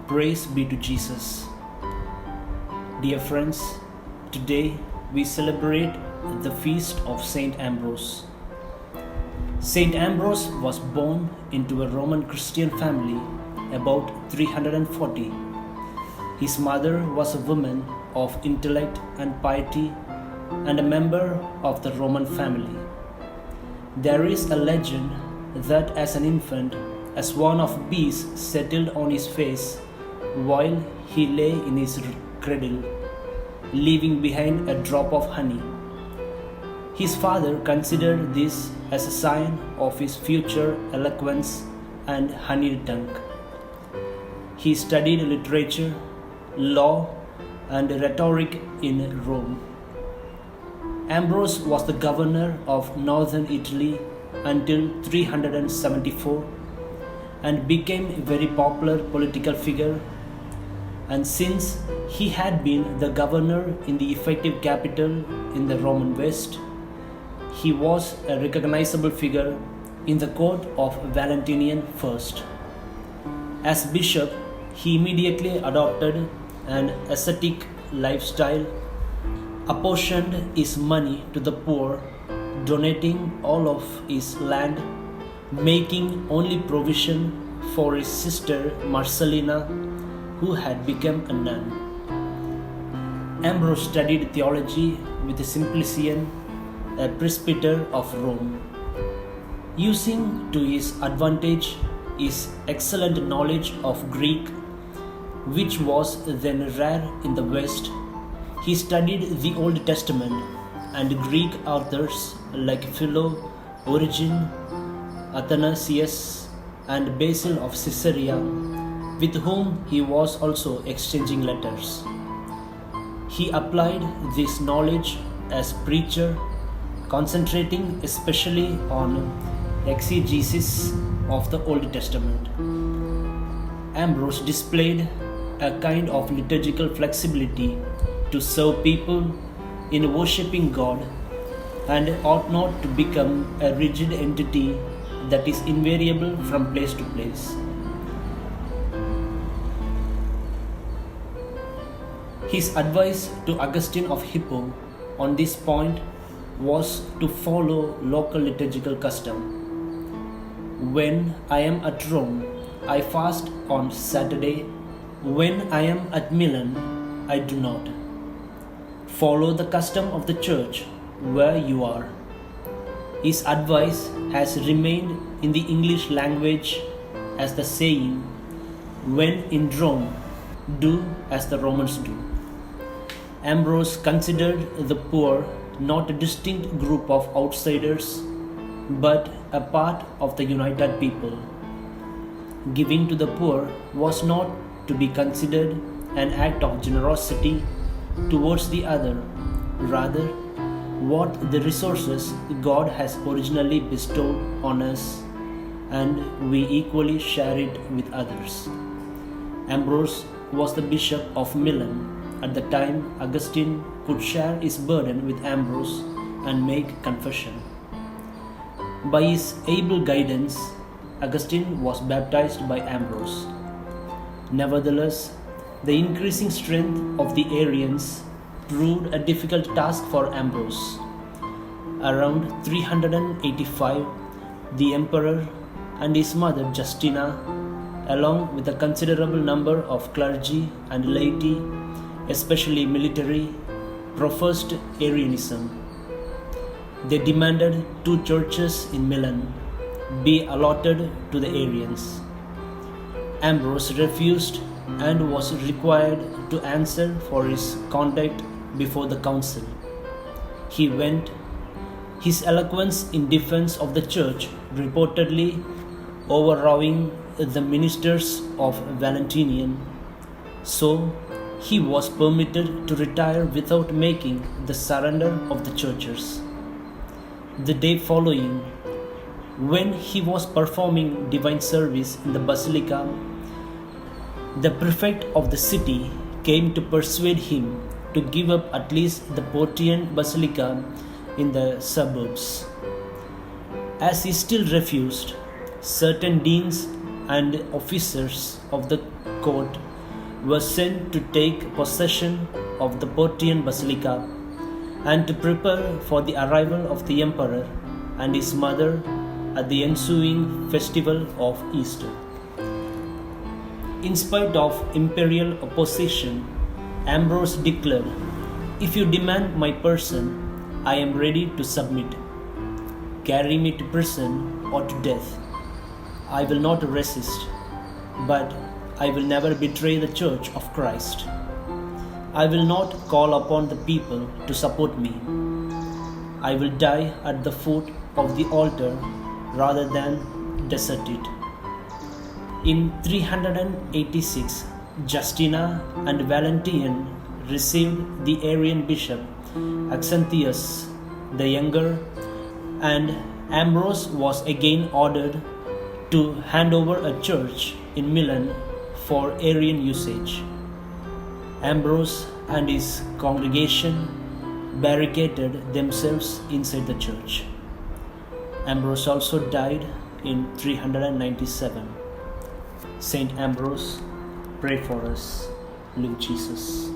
Praise be to Jesus. Dear friends, today we celebrate the feast of Saint Ambrose. Saint Ambrose was born into a Roman Christian family about 340. His mother was a woman of intellect and piety and a member of the Roman family. There is a legend that as an infant, a swarm of bees settled on his face while he lay in his cradle, leaving behind a drop of honey. His father considered this as a sign of his future eloquence and honeyed tongue. He studied literature, law, and rhetoric in Rome. Ambrose was the governor of northern Italy until 374 and became a very popular political figure. And since he had been the governor in the effective capital in the Roman West, he was a recognizable figure in the court of Valentinian I. As bishop, he immediately adopted an ascetic lifestyle, apportioned his money to the poor, donating all of his land, making only provision for his sister Marcellina, who had become a nun. Ambrose studied theology with Simplician, a presbyter of Rome. Using to his advantage his excellent knowledge of Greek, which was then rare in the West, he studied the Old Testament and Greek authors like Philo, Origen, Athanasius, and Basil of Caesarea, with whom he was also exchanging letters. He applied this knowledge as preacher, concentrating especially on exegesis of the Old Testament. Ambrose displayed a kind of liturgical flexibility to serve people in worshipping God and ought not to become a rigid entity that is invariable from place to place. His advice to Augustine of Hippo on this point was to follow local liturgical custom. When I am at Rome, I fast on Saturday. When I am at Milan, I do not. Follow the custom of the church where you are. His advice has remained in the English language as the saying, when in Rome, do as the Romans do. Ambrose considered the poor not a distinct group of outsiders, but a part of the united people. Giving to the poor was not to be considered an act of generosity towards the other, rather, what the resources God has originally bestowed on us, and we equally share it with others. Ambrose was the Bishop of Milan at the time Augustine could share his burden with Ambrose and make confession. By his able guidance, Augustine was baptized by Ambrose. Nevertheless, the increasing strength of the Arians proved a difficult task for Ambrose. Around 385, the emperor and his mother Justina, along with a considerable number of clergy and laity, especially military, professed Arianism. They demanded 2 churches in Milan be allotted to the Arians. Ambrose refused and was required to answer for his conduct before the council. He went, his eloquence in defense of the church reportedly overawing the ministers of Valentinian. So he was permitted to retire without making the surrender of the churches. The day following, when he was performing divine service in the basilica, the prefect of the city came to persuade him to give up at least the Portian basilica in the suburbs. As he still refused, certain deans and officers of the court were sent to take possession of the Portian Basilica and to prepare for the arrival of the emperor and his mother at the ensuing festival of Easter. In spite of imperial opposition, Ambrose declared, "If you demand my person, I am ready to submit. Carry me to prison or to death. I will not resist, but I will never betray the Church of Christ. I will not call upon the people to support me. I will die at the foot of the altar rather than desert it." In 386, Justina and Valentinian received the Arian bishop Maxentius the Younger, and Ambrose was again ordered to hand over a church in Milan for Arian usage. Ambrose and his congregation barricaded themselves inside the church. Ambrose also died in 397. Saint Ambrose, pray for us. Lord Jesus.